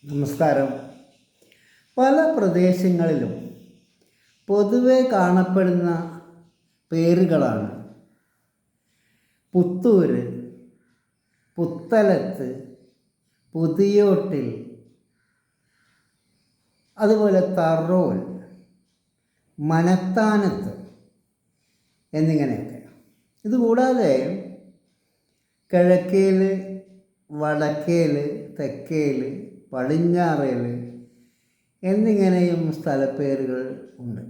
നമസ്കാരം. പല പ്രദേശങ്ങളിലും പൊതുവെ കാണപ്പെടുന്ന പേരുകളാണ് പുത്തൂര്, പുത്തലത്ത്, പുതിയോട്ടിൽ, അതുപോലെ തറോൽ, മനത്താനത്ത് എന്നിങ്ങനെയൊക്കെ. ഇതുകൂടാതെ കിഴക്കേൽ, വടക്കേൽ, തെക്കേൽ, പടിഞ്ഞാറേൽ എന്നിങ്ങനെയും സ്ഥലപ്പേരുകൾ ഉണ്ട്.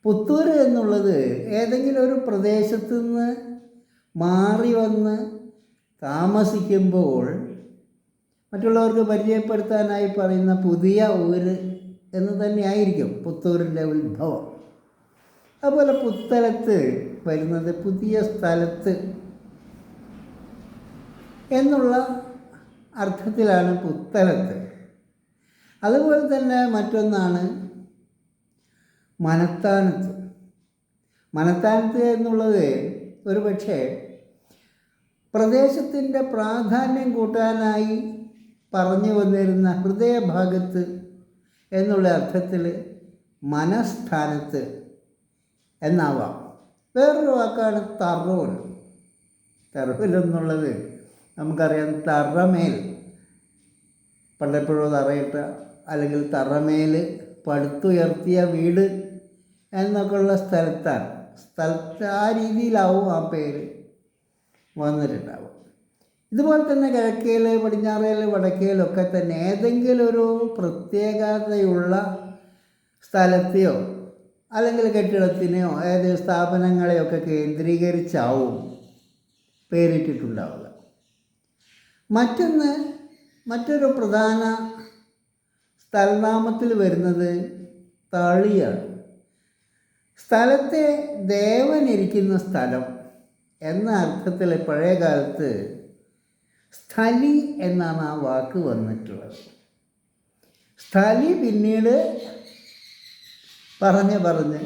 പുത്തൂർ എന്നുള്ളത് ഏതെങ്കിലും ഒരു പ്രദേശത്തു നിന്ന് മാറി വന്ന് താമസിക്കുമ്പോൾ മറ്റുള്ളവർക്ക് പരിചയപ്പെടുത്താനായി പറയുന്ന പുതിയ ഊര് എന്ന് തന്നെയായിരിക്കും പുത്തൂരിൻ്റെ ഉത്ഭവം. അതുപോലെ പുത്തലത്ത് വരുന്നത് പുതിയ സ്ഥലത്ത് എന്നുള്ള അർത്ഥത്തിലാണ് പുത്തലത്ത്. അതുപോലെ തന്നെ മറ്റൊന്നാണ് മനത്താനത്ത്. മനത്താനത്ത് എന്നുള്ളത് ഒരു പക്ഷേ പ്രദേശത്തിൻ്റെ പ്രാധാന്യം കൂട്ടാനായി പറഞ്ഞു വന്നിരുന്ന ഹൃദയഭാഗത്ത് എന്നുള്ള അർത്ഥത്തിൽ മനസ്ഥാനത്ത് എന്നാവാം. വേറൊരു വാക്കാണ് തറോൽ. തറോൽ എന്നുള്ളത് നമുക്കറിയാം, തറമേൽ പണ്ടെപ്പോഴോ തറയിട്ട അല്ലെങ്കിൽ തറമേൽ പടുത്തുയർത്തിയ വീട് എന്നൊക്കെയുള്ള സ്ഥലത്ത് ആ രീതിയിലാവും ആ പേര് വന്നിട്ടുണ്ടാവും. ഇതുപോലെ തന്നെ കിഴക്കേൽ, പടിഞ്ഞാറേൽ, വടക്കേലൊക്കെ തന്നെ ഏതെങ്കിലും ഒരു പ്രത്യേകതയുള്ള സ്ഥലത്തെയോ അല്ലെങ്കിൽ കെട്ടിടത്തിനെയോ ഏത് സ്ഥാപനങ്ങളെയൊക്കെ കേന്ദ്രീകരിച്ചാവും പേരിട്ടിട്ടുണ്ടാവുക. മറ്റൊരു പ്രധാന സ്ഥലനാമത്തിൽ വരുന്നത് തളിയാണ്. സ്ഥലത്തെ ദേവനിരിക്കുന്ന സ്ഥലം എന്ന അർത്ഥത്തിൽ പഴയ കാലത്ത് സ്ഥലി എന്നാണ് ആ വാക്ക് വന്നിട്ടുള്ളത്. സ്ഥലി പിന്നീട് പറഞ്ഞ്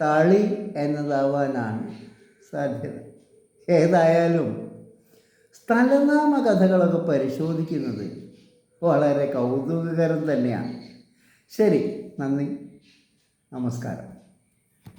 തളി എന്നതാവാനാണ് സാധ്യത. ഏതായാലും സ്ഥലനാമ കഥകളൊക്കെ പരിശോധിക്കുന്നത് വളരെ കൗതുകകരം തന്നെയാണ്. ശരി, നന്ദി, നമസ്കാരം.